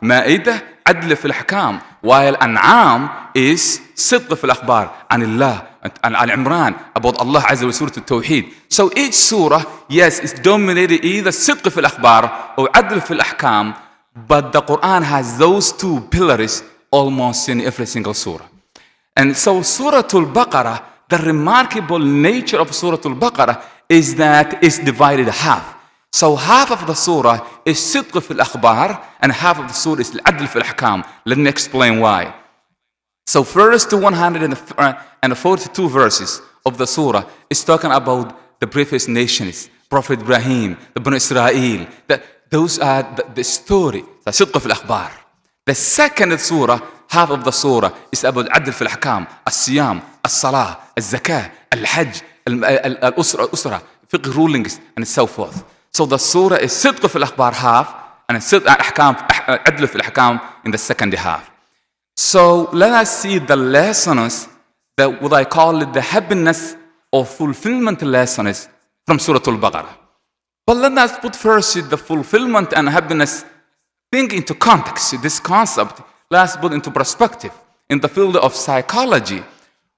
Ma'idah, عدل في الأحكام. While An'am is صدق في الأخبار عن الله. Al-Imran, about Allah Azza wa Surah Al-Tawheed. So each surah, yes, is dominated either صدق في الأخبار or عدل في الأحكام, but the Quran has those two pillars almost in every single surah. And so Surah Al-Baqarah, the remarkable nature of Surah Al-Baqarah is that it's divided half. So half of the surah is صدق في الأخبار and half of the surah is العدل في الأحكام. Let me explain why. So first 142 verses of the surah is talking about the previous nations, Prophet Ibrahim, the Banu Israel. Those are the story, the صدق في الأخبار. The second surah, half of the surah, is about العدل في الأحكام, الصيام, الصلاة, الزكاة, الحج, الأسرة, fiqh rulings, and so forth. So the surah is صدق في الأخبار half, and عدل في الأحكام in the second half. So let us see the lessons, that what I call it the happiness or fulfillment lessons from Surah Al-Baqarah. But let us put first the fulfillment and happiness thing into context. This concept, let's put into perspective. In the field of psychology,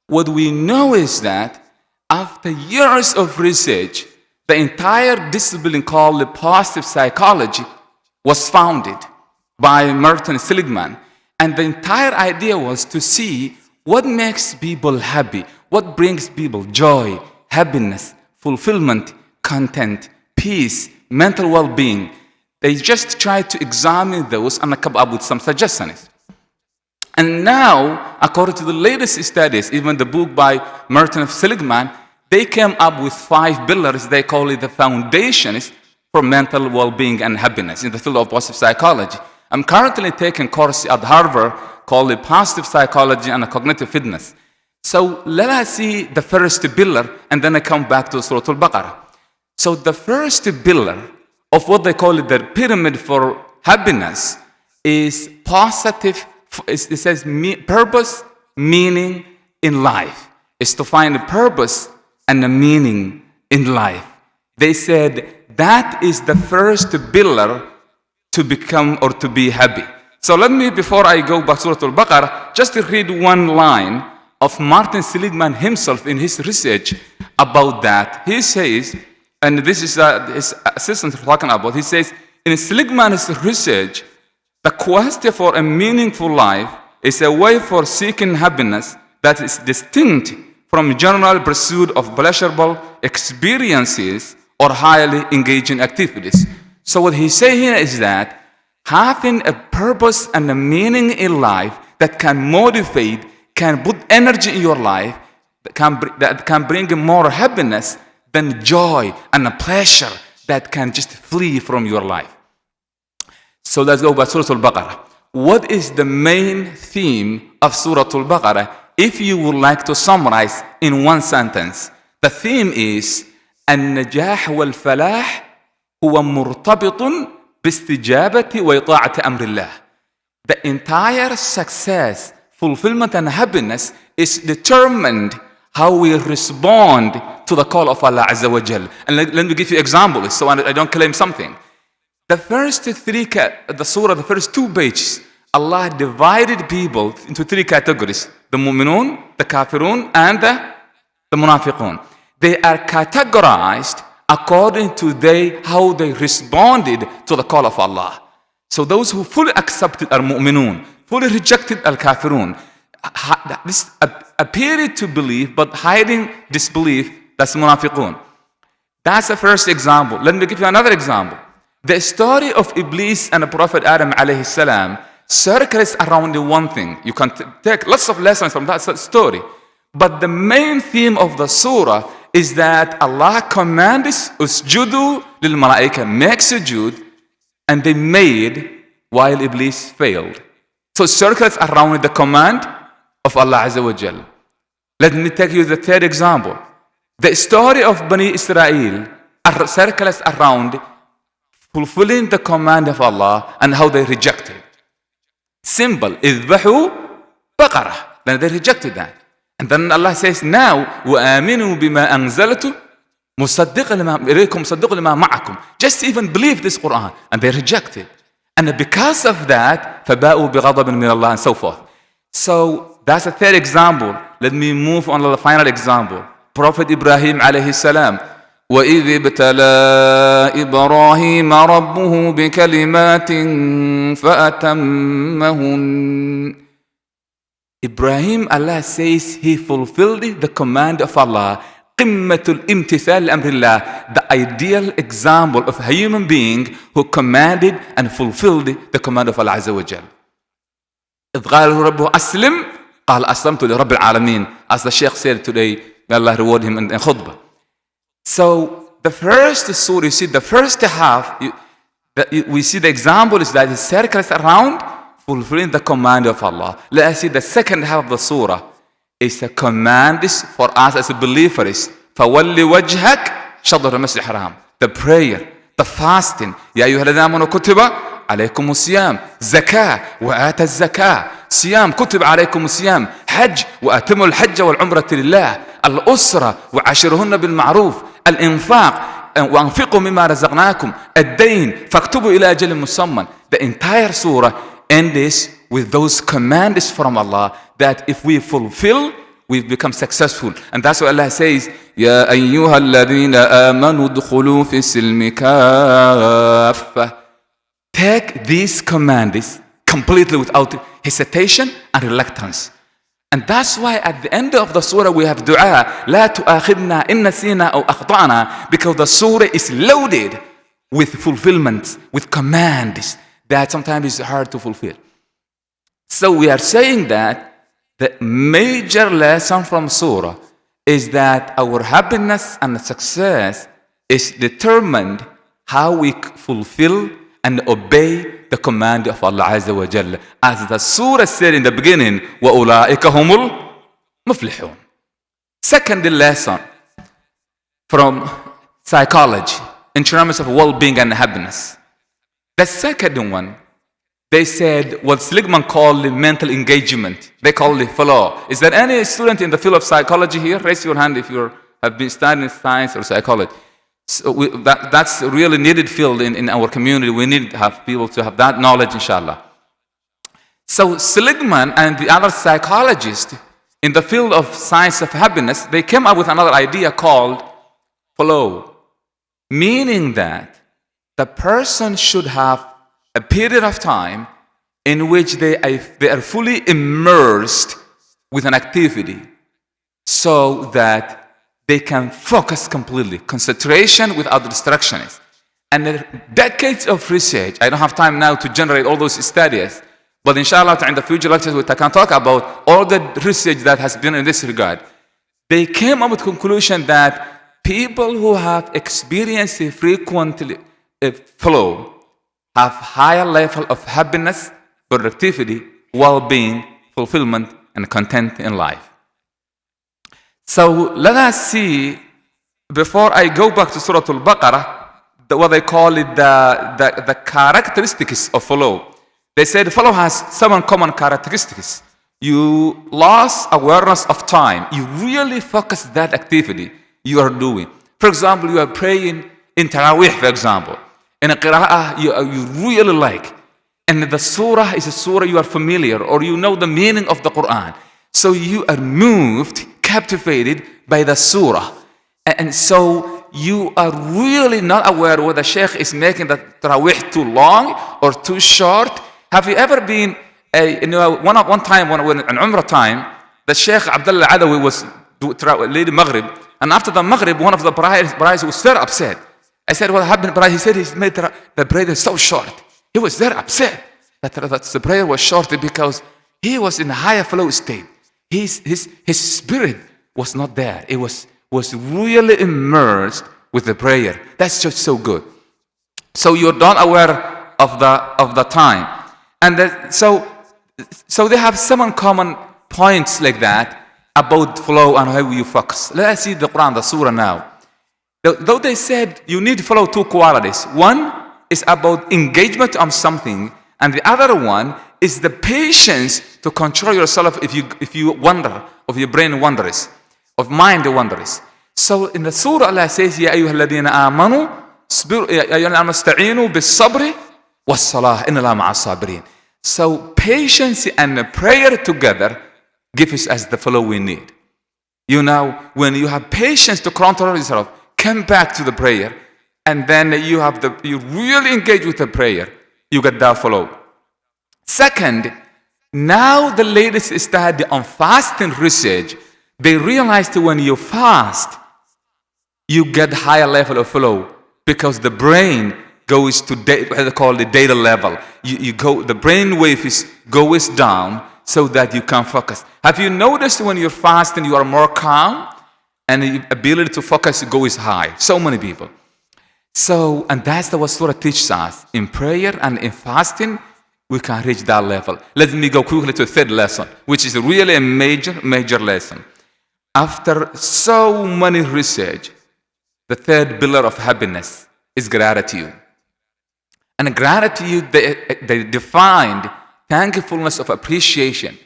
what we know is that after years of research, the entire discipline called the positive psychology was founded by Martin Seligman. And the entire idea was to see what makes people happy, what brings people joy, happiness, fulfillment, content, peace, mental well-being. They just tried to examine those and come up with some suggestions. And now, according to the latest studies, even the book by Martin Seligman, they came up with 5 pillars. They call it the foundations for mental well-being and happiness in the field of positive psychology. I'm currently taking a course at Harvard called the Positive Psychology and Cognitive Fitness. So let us see the first pillar, and then I come back to Surah Al-Baqarah. So the first pillar of what they call it the pyramid for happiness is positive. It says purpose, meaning in life. It's to find a purpose and a meaning in life. They said that is the first pillar to become or to be happy. So let me, before I go back to Surah Al-Baqarah, just read one line of Martin Seligman himself in his research about that. He says, and this is his assistant talking about, he says, in Seligman's research, the quest for a meaningful life is a way for seeking happiness that is distinct from general pursuit of pleasurable experiences or highly engaging activities. So what he's saying here is that having a purpose and a meaning in life that can motivate, can put energy in your life, that can bring more happiness than joy and a pleasure that can just flee from your life. So let's go back to Surah Al-Baqarah. What is the main theme of Surah Al-Baqarah? If you would like to summarize in one sentence, the theme is النجاح والفلاح هو مرتبط باستجابة وإطاعة أمر الله. The entire success, fulfillment and happiness is determined how we respond to the call of Allah Azza wa Jal. And let me give you examples so I don't claim something. The first the surah, the first 2 pages, Allah divided people into 3 categories. The mu'minun, the kafirun, and the munafiqun. They are categorized according to how they responded to the call of Allah. So those who fully accepted are mu'minun, fully rejected are kafirun. This appeared to believe but hiding disbelief, that's munafiqun. That's the first example. Let me give you another example. The story of Iblis and the Prophet Adam alayhi salam circles around the one thing. You can take lots of lessons from that story. But the main theme of the surah is that Allah commands usjudu lil malaika, make sujood, and they made while Iblis failed. So it circles around the command of Allah Azza wa Jal. Let me take you the third example. The story of Bani Israel circles around fulfilling the command of Allah and how they rejected. Simple. اذبحوا بقرة. Then they rejected that. And then Allah says now وآمنوا بما أنزلت مصدق لما إليكم مصدق لما معكم. Just even believe this Quran. And they rejected. And because of that, فَبَاءُوا بِغَضَبٍ مِّنَ اللَّهِ and so forth. So that's a third example. Let me move on to the final example. Prophet Ibrahim alayhi salam. وَإِذِ ابْتَلَىٰ إِبْرَاهِيمَ رَبُّهُ بِكَلِمَاتٍ فَأَتَمَّهُنَّ. Ibrahim, Allah says, he fulfilled the command of Allah. قِمَّةُ الْإِمْتِثَالِ لِأَمْرِ اللَّهِ. The ideal example of a human being who commanded and fulfilled the command of Allah Azza wa Jal. إِذْ قَالَ رَبُّهُ أَسْلِمْ قَالَ أَسْلَمْتُ لِرَبِّ الْعَالَمِينَ. As the Sheikh said today, may Allah reward him in khutbah. So the first surah, you see, the first half, we see the example is that it circles around fulfilling the command of Allah. Let us see the second half of the surah. It's a command for us as believers. فَوَلِّ وَجْهَكَ شَطْرَ الْمَسْجِدِ الْحَرَامِ. The prayer, the fasting. يَا أَيُّهَا الَّذِينَ آمَنُوا كُتِبَ عليكم الصيام. زكاة وآتى الزكاة. صيام كتب عليكم الصيام. حج وأتموا الحج والعمرة لله. الأسرة وعاشرهن بالمعروف. الإنفاق وأنفقوا مما رزقناكم. الدين فاكتبوا إلى أجل مسمى. The entire surah ends with those commands from Allah that if we fulfill, we become successful. And that's why Allah says, يا أيها الذين آمنوا ادخلوا في السلم كافة. Take these commands completely without hesitation and reluctance. And that's why at the end of the surah we have dua, لا تؤاخذنا إن نسينا أو أخطأنا, because the surah is loaded with fulfillments, with commands that sometimes is hard to fulfill. So we are saying that the major lesson from surah is that our happiness and success is determined how we fulfill and obey the command of Allah Azza wa Jalla. As the surah said in the beginning, وَأُولَٰئِكَ هُمُ الْمُفْلِحُونَ. Second lesson from psychology in terms of well-being and happiness. The second one, they said what Seligman called mental engagement. They call it flow. Is there any student in the field of psychology here? Raise your hand if you have been studying science or psychology. So that's a really needed field in our community. We need to have people to have that knowledge, inshallah. So Seligman and the other psychologists in the field of science of happiness, they came up with another idea called flow, meaning that the person should have a period of time in which they are fully immersed with an activity so that they can focus completely, concentration without distractions. And decades of research, I don't have time now to generate all those studies, but inshallah in the future lectures we can talk about all the research that has been in this regard. They came up with the conclusion that people who have experienced a frequent flow have higher level of happiness, productivity, well-being, fulfillment, and content in life. So let us see, before I go back to Surah Al-Baqarah, what they call it the characteristics of flow. They said flow has 7 common characteristics. You lost awareness of time. You really focus that activity you are doing. For example, you are praying in Taraweeh, for example. In a qira'ah you really like. And the surah is a surah you are familiar or you know the meaning of the Quran. So you are moved, captivated by the surah. And so you are really not aware whether Sheikh is making the Taraweeh too long or too short. Have you ever been, one time when in Umrah time, the Sheikh Abdullah Adawi was leading Maghrib, and after the Maghrib, one of the brides was very upset. I said, what happened, bride? He said he made the prayer so short. He was very upset that the prayer was short because he was in a higher flow state. His spirit was not there. It was really immersed with the prayer. That's just so good. So you're not aware of the time. And so they have 7 common points like that about flow and how you focus. Let us see the Quran, the surah now. Though they said you need to follow 2 qualities. One is about engagement on something, and the other one is the patience to control yourself if you wander, of your brain wanders, of mind wanders. So in the surah Allah says, يا أيها الذين آمنوا استعينوا بالصبر وَالصَّلَاةِ إِنَّ اللَّهَ مَعَ الصَّابِرِينَ. So patience and prayer together gives us the flow we need. You know, when you have patience to control yourself, come back to the prayer, and then you really engage with the prayer, you get that flow. Second, now the latest study on fasting research, they realized when you fast, you get higher level of flow because the brain goes to what they call the data level. The brain wave goes down so that you can focus. Have you noticed when you're fasting, you are more calm and the ability to focus goes high? So many people. So, and that's what Surah teaches us. In prayer and in fasting, we can reach that level. Let me go quickly to the third lesson, which is really a major lesson. After so many research, the third pillar of happiness is gratitude. And gratitude, they defined thankfulness of appreciation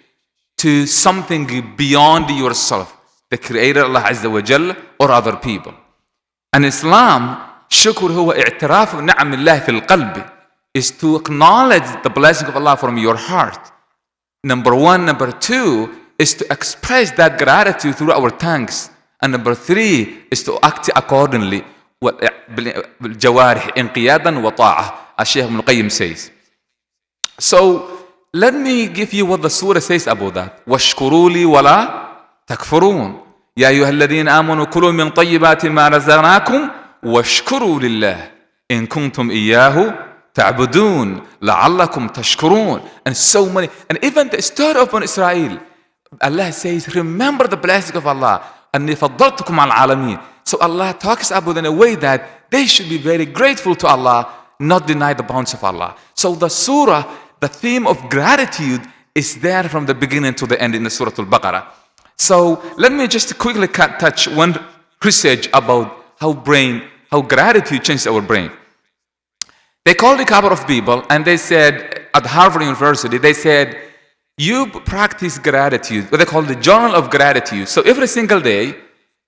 to something beyond yourself, the Creator Allah Azza wa Jalla or other people. And Islam, shukr huwa i'tiraf ni'am Allah fil qalbi, is to acknowledge the blessing of Allah from your heart. Number one. Number two is to express that gratitude through our tongues. And number three is to act accordingly. بالجوارح انقيادا وطاعة, as Sheikh Ibn Qayyim says. So let me give you what the surah says about that. واشكروا لي ولا تكفرون يا أيها الذين آمنوا كلوا من طيبات ما رزقناكم واشكروا لله إن كنتم إياه تعبدون لعلكم تشكرون. And so many, and even the story of Israel, Allah says, remember the blessing of Allah. أني فضلتكم على العالمين. So Allah talks about in a way that they should be very grateful to Allah, not deny the bounties of Allah. So the surah, the theme of gratitude is there from the beginning to the end in the Surah Al-Baqarah. So let me just quickly touch one research about how gratitude changes our brain. They called a couple of people and they said, at Harvard University, they said, you practice gratitude, what they call the journal of gratitude. So every single day,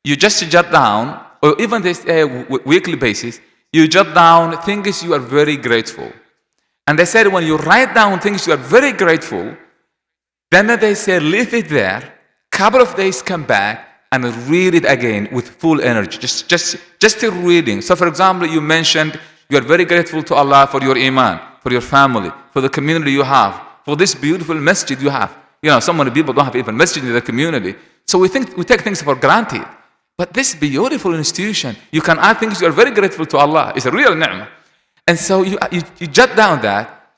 you just jot down, or even this weekly basis, you jot down things you are very grateful. And they said when you write down things you are very grateful, then they said leave it there, couple of days come back and read it again with full energy, just a reading. So for example, you mentioned you are very grateful to Allah for your iman, for your family, for the community you have, for this beautiful masjid you have. You know, so many people don't have even masjid in the community. So we take things for granted. But this beautiful institution, you can add things you are very grateful to Allah. It's a real ni'mah. And so you jot down that.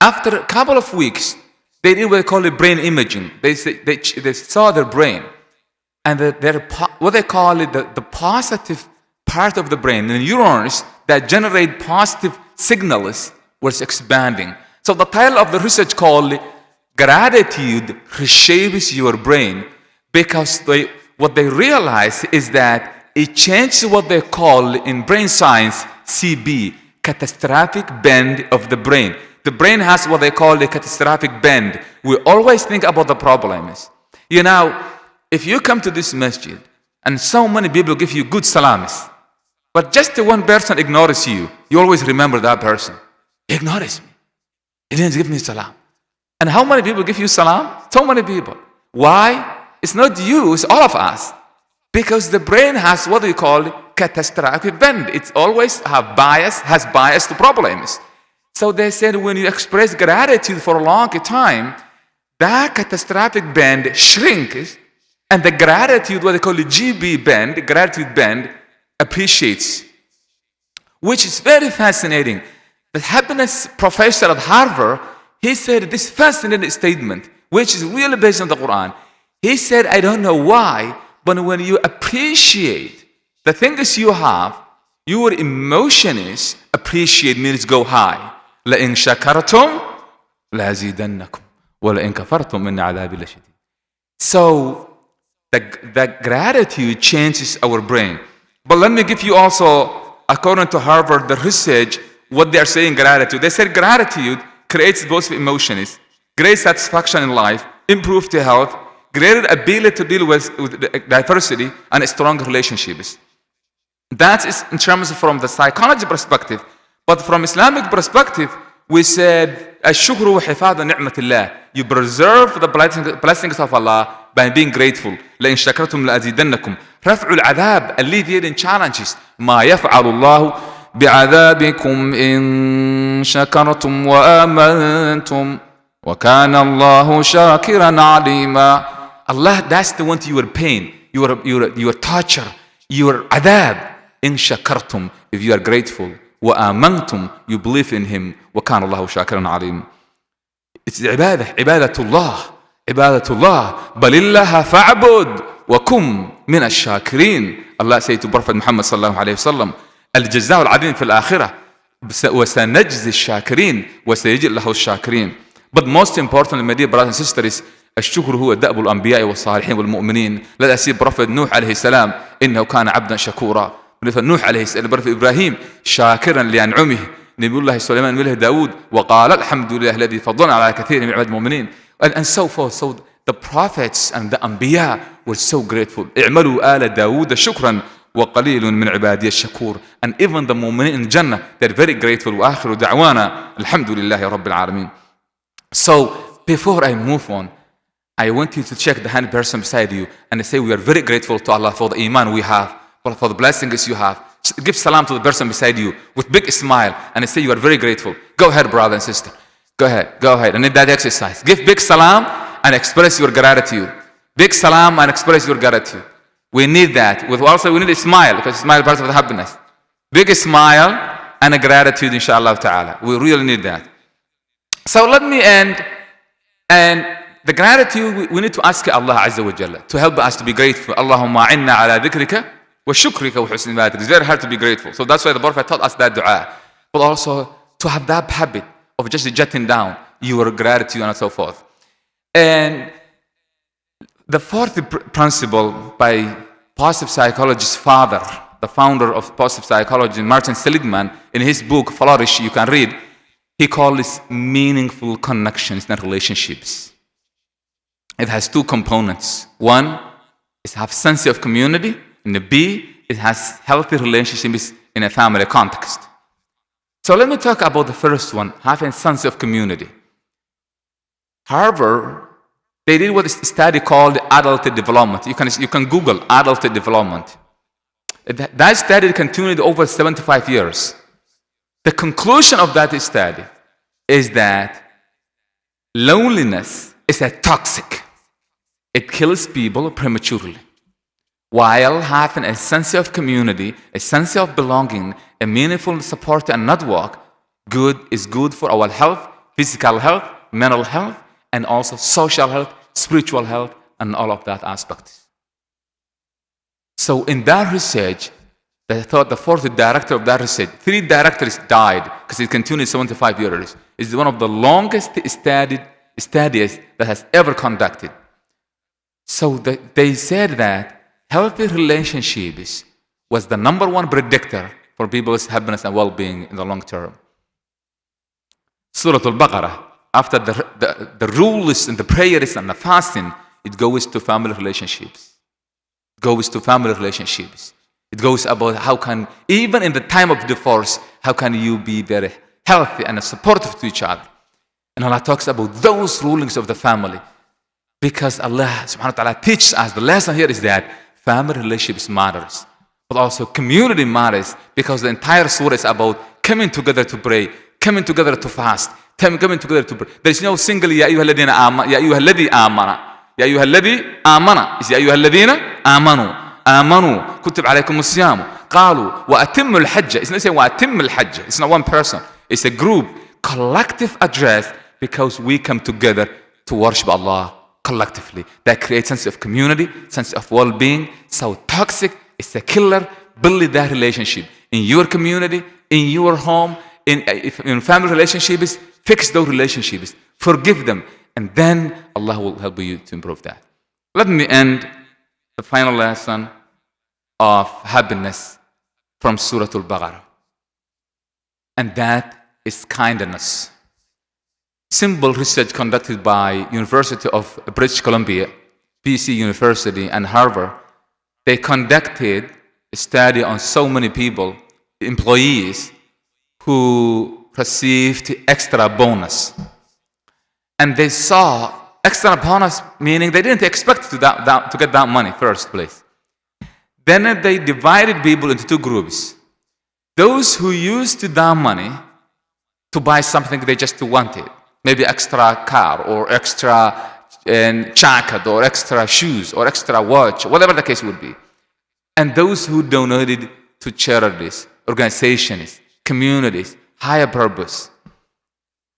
After a couple of weeks, they did what they call it brain imaging. They saw their brain. And what they call it, the positive part of the brain, the neurons that generate positive signals, was expanding. So the title of the research called Gratitude Reshapes Your Brain, because what they realize is that it changes what they call in brain science CB, catastrophic bend of the brain. The brain has what they call the catastrophic bend. We always think about the problems. You know, if you come to this masjid and so many people give you good salams, but just one person ignores you, you always remember that person. He ignores me. He didn't give me salam. And how many people give you salam? So many people. Why? It's not you, it's all of us. Because the brain has what we call catastrophic bend. It always has bias to problems. So they said when you express gratitude for a long time, that catastrophic bend shrinks, and the gratitude, what they call the GB bend, gratitude bend, appreciates. Which is very fascinating. The happiness professor at Harvard, he said this fascinating statement, which is really based on the Quran. He said, I don't know why, but when you appreciate the things you have, your emotions appreciate means go high. لَإِن شَكَرْتُمْ لَأَزِيدَنَّكُمْ وَلَإِن كَفَرْتُمْ إِنَّ عَذَابِي لَشَدِيدٌ. So the gratitude changes our brain. But let me give you also, according to Harvard, the research, what they are saying gratitude. They said gratitude creates both emotions, great satisfaction in life, improved health, greater ability to deal with diversity, and strong relationships. That is in terms from the psychology perspective. But from Islamic perspective, we said, الشكر هو حفاظ نعمة الله. You preserve the blessings of Allah by being grateful. لئن شكرتم لأزيدنكم. رفع العذاب, alleviating challenges. ما يفعل الله بعذابكم إن شكرتم وآمنتم وكان الله شاكرا عليما. Allah, that's the one to your pain, your torture, your adab. إن شكرتم, if you are grateful. وآمنتم, you believe in him. وكان الله شاكرا عليما. It's عبادة الله. بل الله فاعبد وكن من الشاكرين. Allah said to Prophet Muhammad صلى الله عليه وسلم, الجزاء العظيم في الآخرة وسنجزي الشاكرين وسيجزي الله الشاكرين. But most importantly, my dear brothers and sisters, الشكر هو دأب الأنبياء والصالحين والمؤمنين. Let us see Prophet نوح عليه السلام, إنه كان عبدا شكورا. نوح عليه السلام, Prophet إبراهيم, شاكرا لأنعمه. نبي الله سليمان وله داود, وقال الحمد لله الذي فضلنا على كثير من عباد المؤمنين. And so forth. So the prophets and the Anbiya were so grateful. اعملوا آل داود شكرا وقليل من عبادي الشكور. And even the mu'minin in Jannah, they're very grateful. وآخر دعوانا الحمد لله رب العالمين. So before I move on, I want you to check the hand person beside you and say we are very grateful to Allah for the iman we have, for the blessings you have. Give salam to the person beside you with big smile and say you are very grateful. Go ahead, brother and sister. Go ahead. I need that exercise. Give big salam and express your gratitude. Big salam and express your gratitude. We need that. Also, we need a smile, because smile is part of the happiness. Big smile and a gratitude, inshallah ta'ala. We really need that. So let me end. And the gratitude, we need to ask Allah Azza wa Jalla to help us to be grateful. Allahumma inna ala dhikrika wa shukrika wa husni ibadah. It's very hard to be grateful. So that's why the Prophet taught us that dua. But also to have that habit of just jotting down your gratitude and so forth. And the fourth principle by positive psychologist's father, the founder of positive psychology, Martin Seligman, in his book Flourish, you can read, he calls this meaningful connections and relationships. It has two components. One is have sense of community, and the B, it has healthy relationships in a family context. So let me talk about the first one, having sense of community. Harvard, they did what a study called adult development. You can Google adult development. That study continued over 75 years. The conclusion of that study is that loneliness is a toxic. It kills people prematurely. While having a sense of community, a sense of belonging, a meaningful support and network, is good for our health, physical health, mental health, and also social health, spiritual health, and all of that aspects. So in that research, the fourth director of that research, 3 directors died because it continued 75 years. It's one of the longest studies that has ever conducted. So they said that healthy relationships was the number one predictor for people's happiness and well-being in the long term. Surah Al-Baqarah, after the rules and the prayers and the fasting, it goes to family relationships. It goes about how can, even in the time of divorce, how can you be very healthy and supportive to each other. And Allah talks about those rulings of the family. Because Allah subhanahu wa ta'ala teaches us, the lesson here is that family relationships matters. But also community matters, because the entire surah is about coming together to pray, coming together to fast, coming together to pray. There is no single Ya ayyuha alladhina amana, Ya ayyuha alladhi amana. Ya ayyuha alladhi amana. It's Ya ayyuha alladhina amanu. آمنوا كتب عليكم الصيام قالوا وأتموا الحج. It's not saying وأتم الحج. It's not one person. It's a group, collective address, because we come together to worship Allah collectively. That creates sense of community, sense of well-being. So toxic, it's a killer. Build that relationship in your community, in your home, in family relationships. Fix those relationships, forgive them, and then Allah will help you to improve that. Let me end the final lesson of happiness from Surah Al-Baqarah. And that is kindness. Simple research conducted by University of British Columbia, BC University, and Harvard. They conducted a study on so many people, employees, who received extra bonus. And they saw extra bonus, meaning they didn't expect to get that money first place. Then they divided people into two groups. Those who used that money to buy something they just wanted, maybe extra car or extra jacket or extra shoes or extra watch, whatever the case would be. And those who donated to charities, organizations, communities, higher purpose.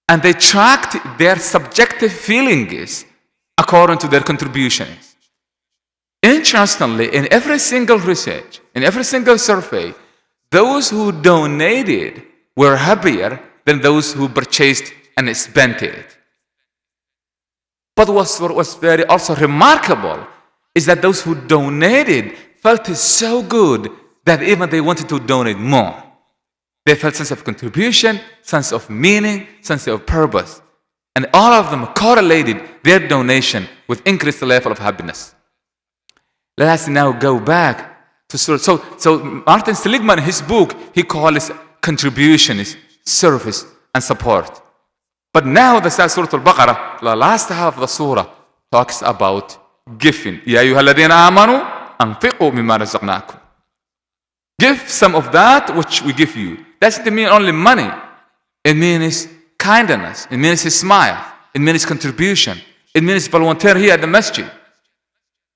And they tracked their subjective feelings according to their contributions. Interestingly, in every single research, in every single survey, those who donated were happier than those who purchased and spent it. But what was very also remarkable is that those who donated felt so good that even they wanted to donate more. They felt sense of contribution, sense of meaning, sense of purpose. And all of them correlated their donation with increased level of happiness. Let us now go back to so Martin Seligman, in his book, he calls contribution is service and support. But now the Surah Al-Baqarah, the last half of the surah, talks about giving. Ya ayyuhalladhina amanu anfiqu mimma razaqnakum. Give some of that which we give you. That doesn't mean only money. It means kindness. It means a smile. It means contribution. It means volunteer here at the masjid.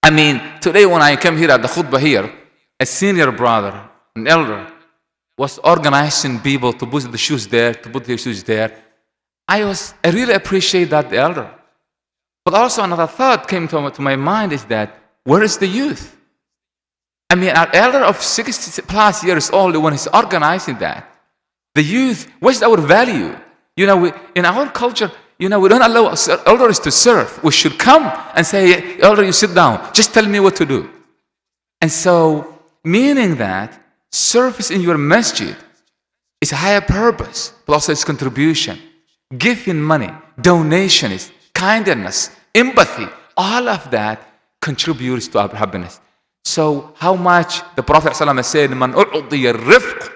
I mean, today when I came here at the khutbah here, a senior brother, an elder, was organizing people to put the shoes there, to put their shoes there. I really appreciate that elder. But also another thought came to my mind is that, where is the youth? I mean, an elder of 60 plus years old, when he's organizing that, the youth, what's our value? In our culture, we don't allow elders to serve. We should come and say, elder, you sit down. Just tell me what to do. And so, meaning that service in your masjid is a higher purpose, but also its contribution. Giving money, donations, kindness, empathy, all of that contributes to our happiness. So how much the Prophet ﷺ said, Man u'tiya rifq,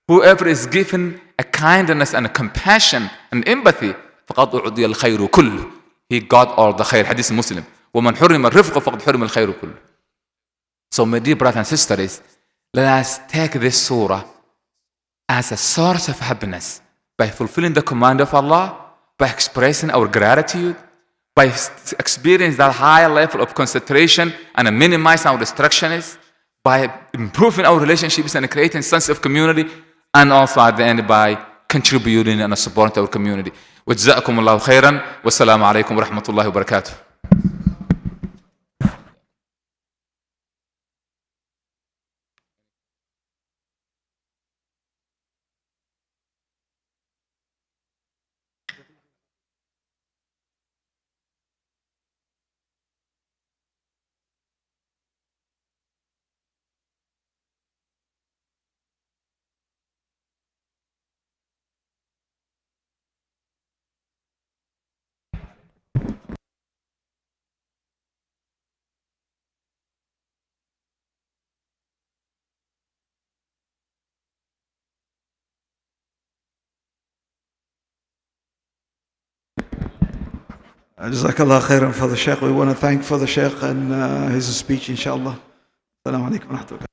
whoever is given a kindness and a compassion and empathy, فقد أعطي الخير كله. He got all the khair. Hadith Muslim. ومن حرم الرفق فقد حرم الخير كله. So my dear brothers and sisters, let us take this surah as a source of happiness by fulfilling the command of Allah, by expressing our gratitude, by experiencing that higher level of concentration and minimizing our distractions, by improving our relationships and creating a sense of community, and also at the end by contributing and supporting our community. وجزاكم الله خيرا والسلام عليكم ورحمة الله وبركاته. Jazakallah khairan for the Sheikh. We want to thank for the Sheikh and his speech, inshallah. Assalamu alaikum wa rahmatullahi.